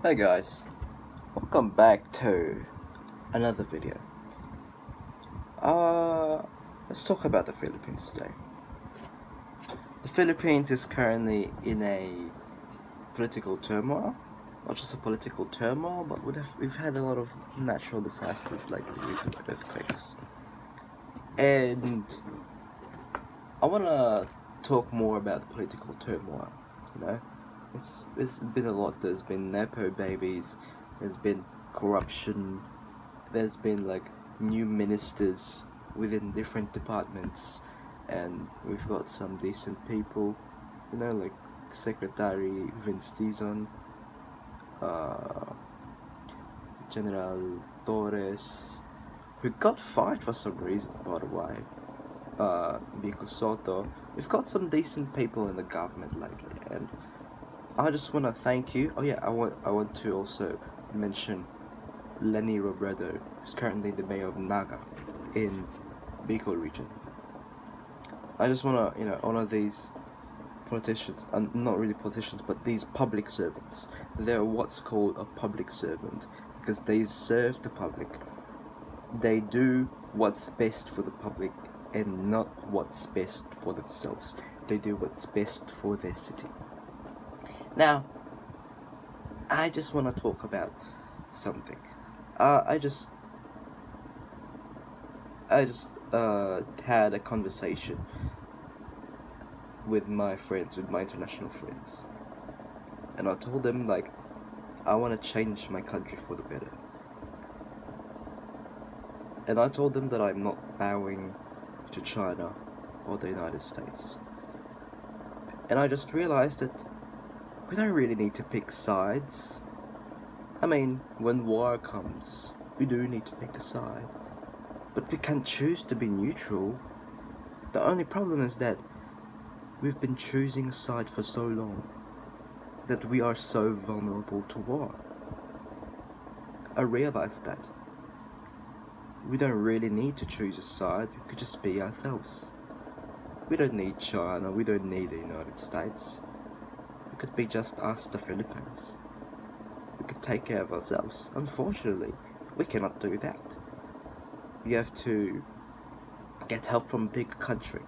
Hey guys, welcome back to another video. Uh, let's talk about the Philippines today. The Philippines is currently in a political turmoil. Not just a political turmoil, but we've had a lot of natural disasters lately with earthquakes. And I wanna talk more about the political turmoil. You know, it's been a lot. There's been nepo babies. There's been corruption. There's been like new ministers within different departments, and we've got some decent people, like Secretary Vince Dizon, uh, General Torres, who got fired for some reason, by the way. Vico Soto. We've got some decent people in the government lately, and I just want to thank you. Oh yeah, I want to also mention Lenny Robredo, who's currently the mayor of Naga in Bicol region. I just want to, honor these politicians, and not really politicians, but these public servants. They're what's called a public servant because they serve the public. They do what's best for the public and not what's best for themselves. They do what's best for their city. Now, I just want to talk about something. I just had a conversation with my friends, with my international friends, and I told them like I want to change my country for the better. And I told them that I'm not bowing to China or the United States. And I just realized that we don't really need to pick sides. I mean, when war comes, we do need to pick a side. But we can't choose to be neutral. The only problem is that we've been choosing a side for so long that we are so vulnerable to war. I realized that we don't really need to choose a side, we could just be ourselves. We don't need China, we don't need the United States. We could be just us, the Philippines. We could take care of ourselves. Unfortunately, we cannot do that. We have to get help from a big country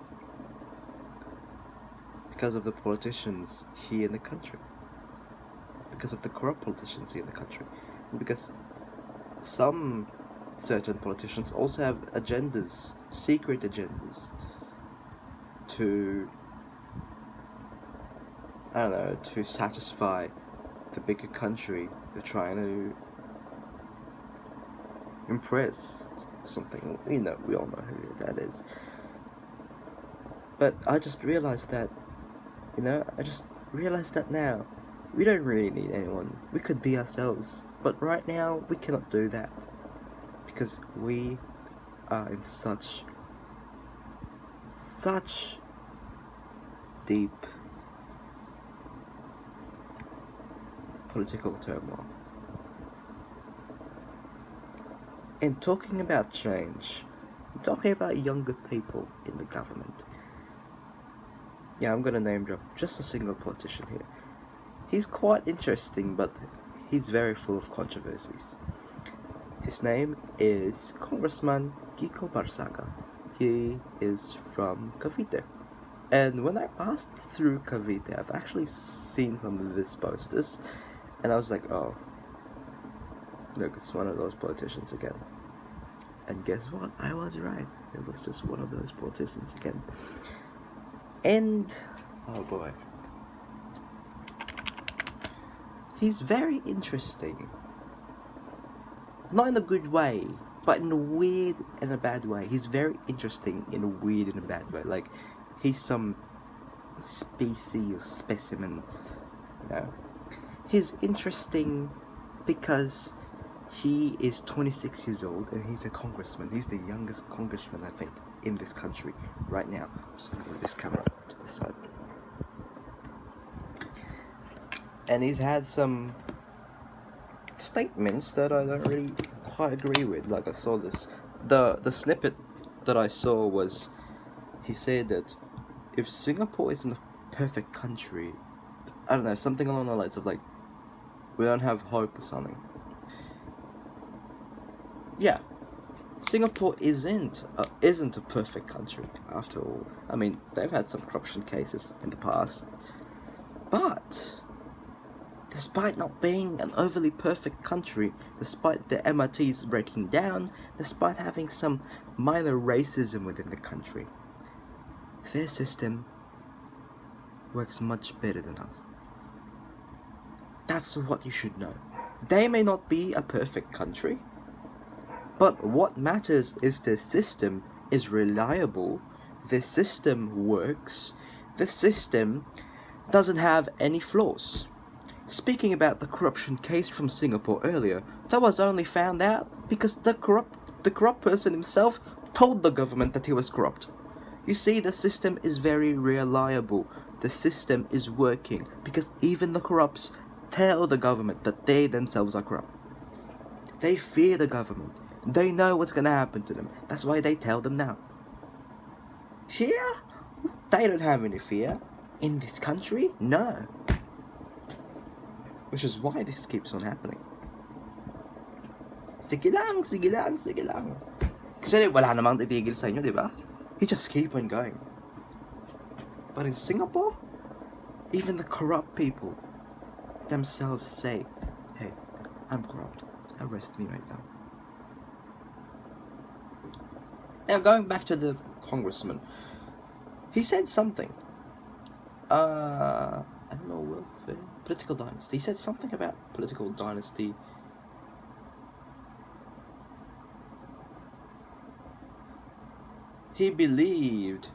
because of the politicians here in the country, because of the corrupt politicians here in the country, and because some certain politicians also have agendas, secret agendas, to, I don't know, to satisfy the bigger country. They're trying to impress something. We all know who that is. But I just realized that, now. We don't really need anyone. We could be ourselves. But right now, we cannot do that. Because we are in such deep political turmoil. And talking about change, I'm talking about younger people in the government. Yeah, I'm gonna name drop just a single politician here. He's quite interesting, but he's very full of controversies. His name is Congressman Kiko Barsaga. He is from Cavite. And when I passed through Cavite, I've actually seen some of his posters, and I was like, oh, look, it's one of those politicians again. And guess what? I was right. It was just one of those politicians again. And, oh boy. He's very interesting. Not in a good way, but in a weird and a bad way. He's very interesting in a weird and a bad way. Like, he's some species or specimen, He's interesting because he is 26 years old and he's a congressman. He's the youngest congressman, I think, in this country right now. I'm just gonna move this camera to the side. And he's had some statements that I don't really quite agree with. Like, I saw this, the snippet that I saw was, he said that if Singapore isn't a perfect country, I don't know, something along the lines of like, We don't have hope or something. Yeah, Singapore isn't a perfect country after all. I mean, they've had some corruption cases in the past, but despite not being an overly perfect country, despite the MRTs breaking down, despite having some minor racism within the country, their system works much better than us. That's what you should know. They may not be a perfect country, but what matters is the system is reliable, the system works, the system doesn't have any flaws. Speaking about the corruption case from Singapore earlier, that was only found out because the corrupt person himself told the government that he was corrupt. You see, the system is very reliable. The system is working because even the corrupts tell the government that they themselves are corrupt. They fear the government. They know what's gonna happen to them. That's why they tell them now. Here, they don't have any fear. In this country, no. Which is why this keeps on happening. Sige lang, sige lang, sige lang. Kasi wala namang titigil sa inyo, di ba? You just keep on going. But in Singapore, even the corrupt people themselves say, hey, I'm corrupt. Arrest me right now. Now going back to the congressman, he said something. I don't know, welfare, political dynasty. He said something about political dynasty. He believed,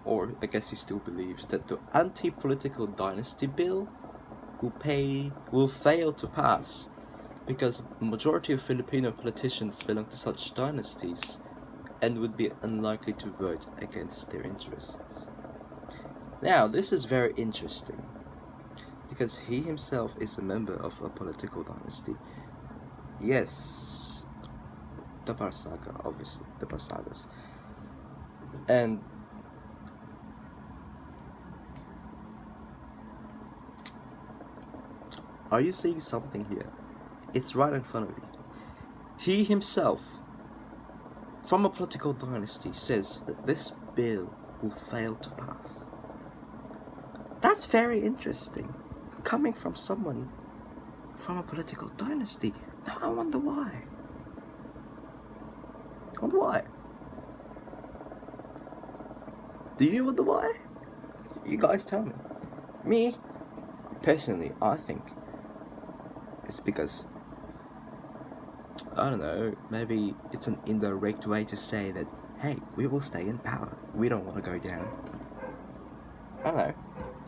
or I guess he still believes, that the anti-political dynasty bill will fail to pass because the majority of Filipino politicians belong to such dynasties and would be unlikely to vote against their interests. Now, this is very interesting because he himself is a member of a political dynasty. Yes, the Barsaga, obviously, the Barsagas. And are you seeing something here? It's right in front of you. He himself, from a political dynasty, says that this bill will fail to pass. That's very interesting, coming from someone from a political dynasty. Now I wonder why. I wonder why. Do you wonder why? You guys tell me. Me, personally, I think it's because, I don't know, maybe it's an indirect way to say that, hey, we will stay in power. We don't want to go down. I don't know.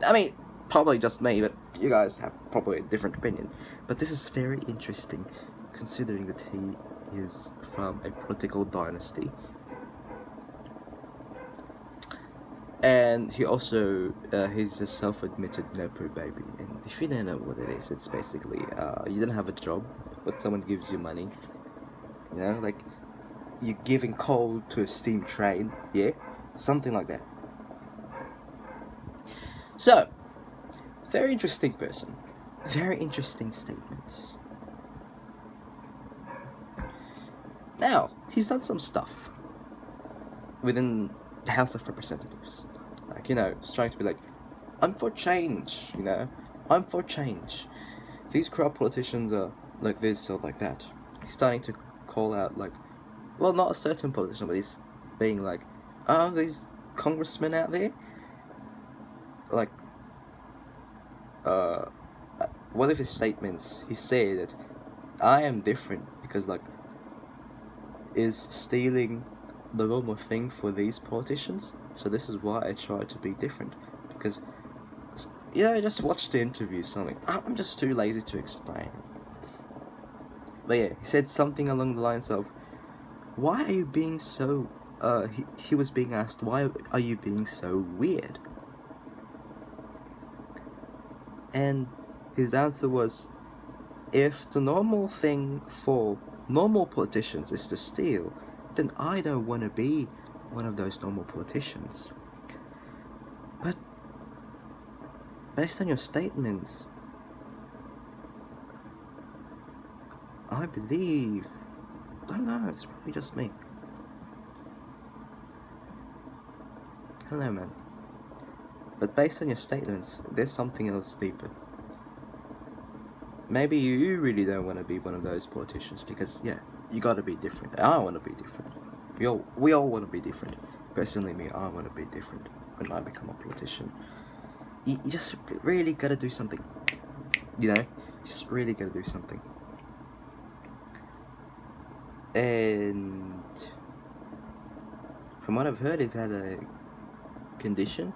I mean, probably just me, but you guys have probably a different opinion. But this is very interesting, considering that he is from a political dynasty. And he also, he's a self-admitted Nepo baby. And if you don't know what it is, it's basically, you don't have a job, but someone gives you money. You know, like, you're giving coal to a steam train, yeah? Something like that. So, very interesting person. Very interesting statements. Now, he's done some stuff within the House of Representatives. Like, you know, he's trying to be like, I'm for change, you know? I'm for change. These corrupt politicians are like this or like that. He's starting to call out, like, well, not a certain politician, but he's being like, these congressmen out there, like, one of his statements, he said that I am different because, like, is stealing the normal thing for these politicians, so this is why I try to be different, because, you know, just watch the interview, something. I'm just too lazy to explain. But yeah, he said something along the lines of, why are you being so, he was being asked, why are you being so weird? And his answer was, if the normal thing for normal politicians is to steal, then I don't want to be one of those normal politicians. But based on your statements, I believe, I don't know, it's probably just me. I don't know, man. But based on your statements, there's something else deeper. Maybe you really don't want to be one of those politicians because, yeah, you gotta be different. I want to be different. We all want to be different. Personally, me, I want to be different when I become a politician. You just really gotta do something. You know? Just really gotta do something. And from what I've heard, he's had a condition.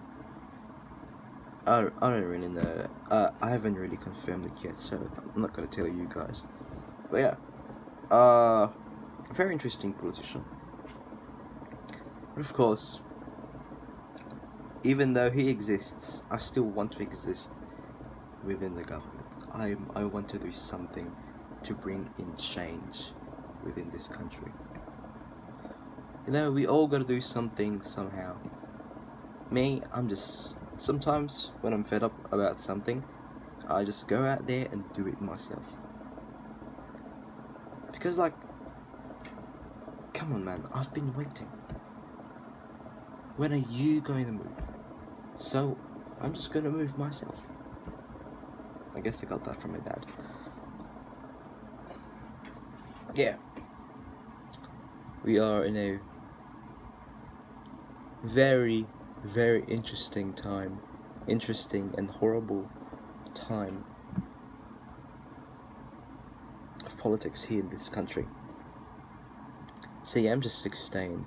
I don't really know. I haven't really confirmed it yet, so I'm not gonna tell you guys. But yeah, a very interesting politician. But of course, even though he exists, I still want to exist within the government. I want to do something to bring in change within this country. You know, we all gotta do something somehow. Me, I'm just, sometimes when I'm fed up about something, I just go out there and do it myself. Because, like, come on, man, I've been waiting. When are you going to move? So, I'm just gonna move myself. I guess I got that from my dad. Yeah. We are in a very, very interesting time. Interesting and horrible time of politics here in this country. See, I'm just 16.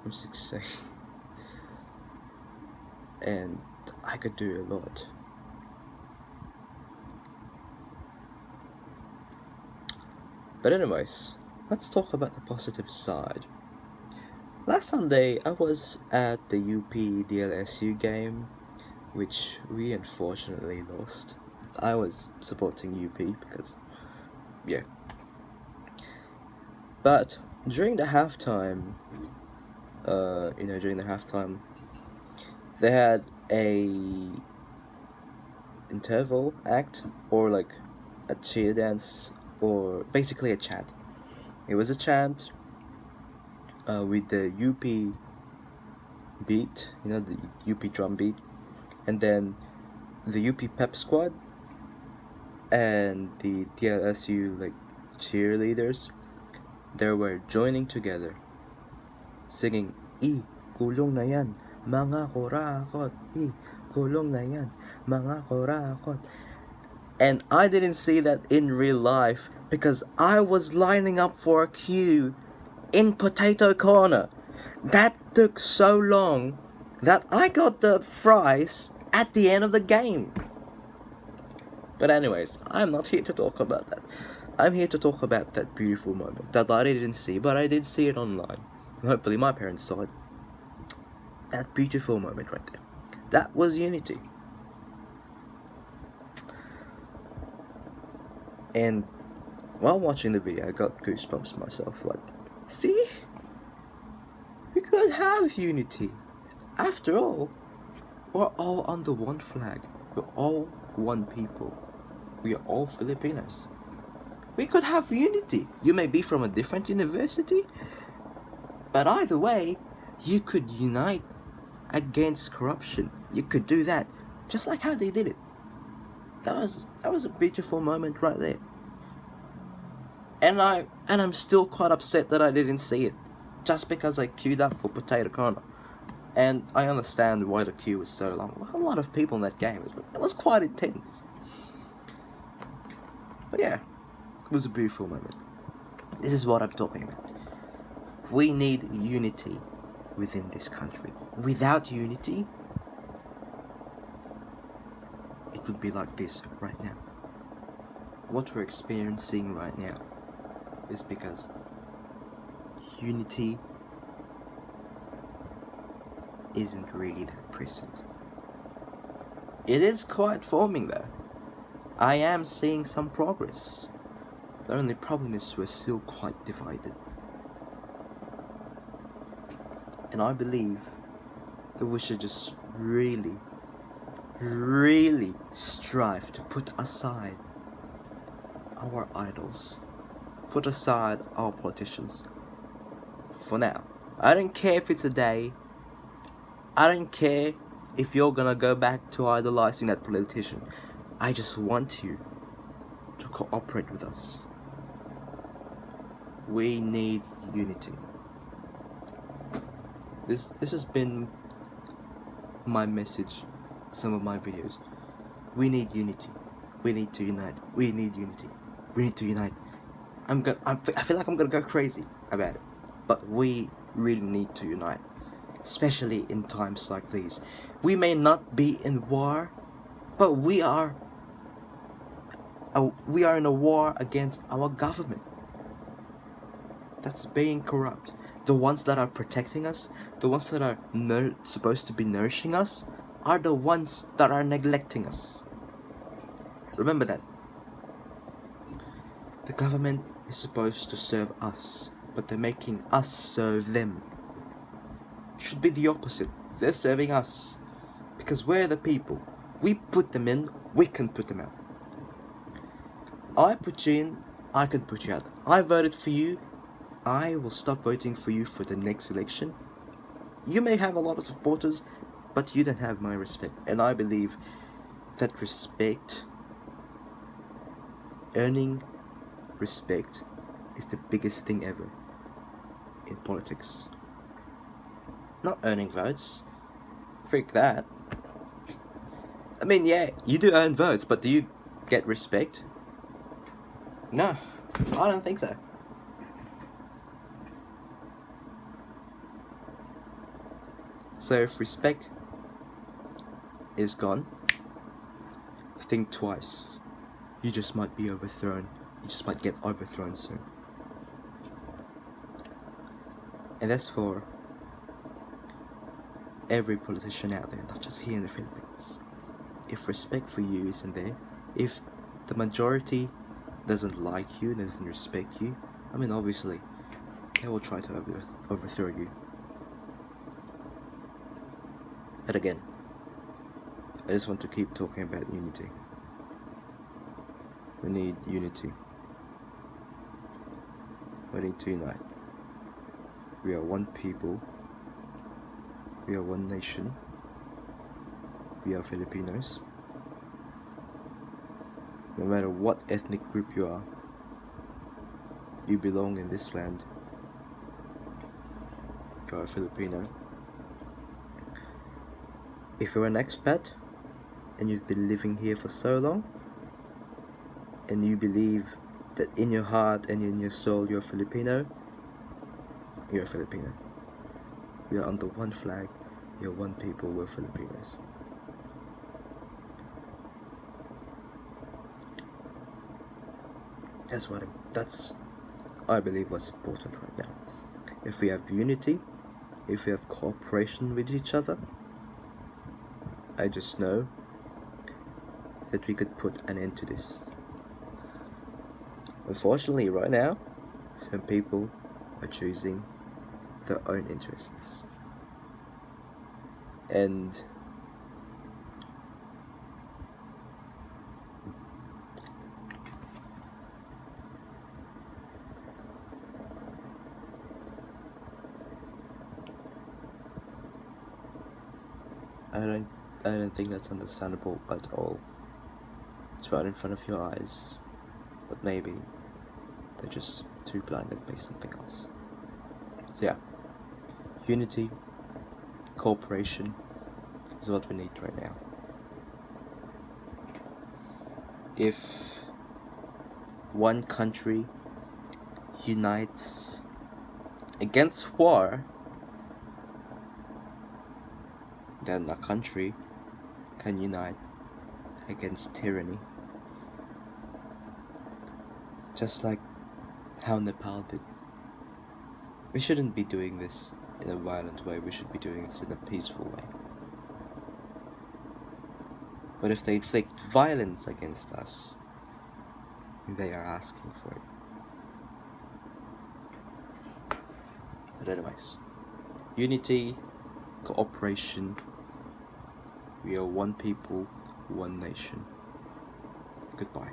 I'm 16. And I could do a lot. But anyways, let's talk about the positive side. Last Sunday, I was at the UP DLSU game, which we unfortunately lost. I was supporting UP because, yeah. But during the halftime, they had a interval act, or like a cheer dance, or basically a chant. It was a chant with the UP beat, the UP drum beat, and then the UP pep squad and the DLSU like cheerleaders, they were joining together, singing kulong na yan, mga kurakot, kulong na yan, mga kurakot. And I didn't see that in real life because I was lining up for a queue in Potato Corner. That took so long that I got the fries at the end of the game. But anyways, I'm not here to talk about that. I'm here to talk about that beautiful moment that I didn't see, but I did see it online. Hopefully my parents saw it. That beautiful moment right there. That was unity. And while watching the video, I got goosebumps myself. Like, see? We could have unity. After all, we're all under one flag. We're all one people. We are all Filipinos. We could have unity. You may be from a different university, but either way, you could unite against corruption. You could do that, just like how they did it. That was a beautiful moment right there. And I'm still quite upset that I didn't see it, just because I queued up for Potato Corner. And I understand why the queue was so long. A lot of people in that game. It was quite intense. But yeah, it was a beautiful moment. This is what I'm talking about. We need unity within this country. Without unity, it would be like this right now. What we're experiencing right now is because unity isn't really that present. It is quite forming though. I am seeing some progress. The only problem is we're still quite divided. And I believe that we should just really, really strive to put aside our idols put aside our politicians. For now. I don't care if it's a day. I don't care if you're gonna go back to idolizing that politician. I just want you to cooperate with us. We need unity. This has been my message, some of my videos. We need unity. We need to unite. We need unity. We need to unite. I feel like I'm gonna go crazy about it, but we really need to unite, especially in times like these. We may not be in war, but we are in a war against our government that's being corrupt. The ones that are protecting us, the ones that are supposed to be nourishing us, are the ones that are neglecting us. Remember that. The government is supposed to serve us, but they're making us serve them. It should be the opposite. They're serving us, because we're the people. We put them in, we can put them out. I put you in, I can put you out. I voted for you, I will stop voting for you for the next election. You may have a lot of supporters, but you don't have my respect. And I believe that earning respect is the biggest thing ever in politics. Not earning votes. Freak that. I mean, yeah, you do earn votes, but do you get respect? No, I don't think so. So if respect is gone, think twice. You just might be overthrown. You just might get overthrown soon. And that's for every politician out there, not just here in the Philippines. If respect for you isn't there, if the majority doesn't like you, doesn't respect you, I mean, obviously, they will try to overthrow you. But again, I just want to keep talking about unity. We need unity. We need to unite. We are one people. We are one nation. We are Filipinos. No matter what ethnic group you are, you belong in this land. You are a Filipino. If you're an expat and you've been living here for so long, and you believe that in your heart and in your soul you're Filipino, you're a Filipino. We are under one flag, we are one people, we're Filipinos. That's I believe what's important right now. If we have unity, if we have cooperation with each other, I just know that we could put an end to this. Unfortunately, right now, some people are choosing their own interests. And I don't think that's understandable at all. It's right in front of your eyes, but maybe they're just too blinded by something else. So yeah, unity, cooperation is what we need right now. If one country unites against war, then a country can unite against tyranny. Just like how Nepal did. We shouldn't be doing this in a violent way, we should be doing this in a peaceful way. But if they inflict violence against us, they are asking for it. But anyways, unity, cooperation, we are one people, one nation. Goodbye.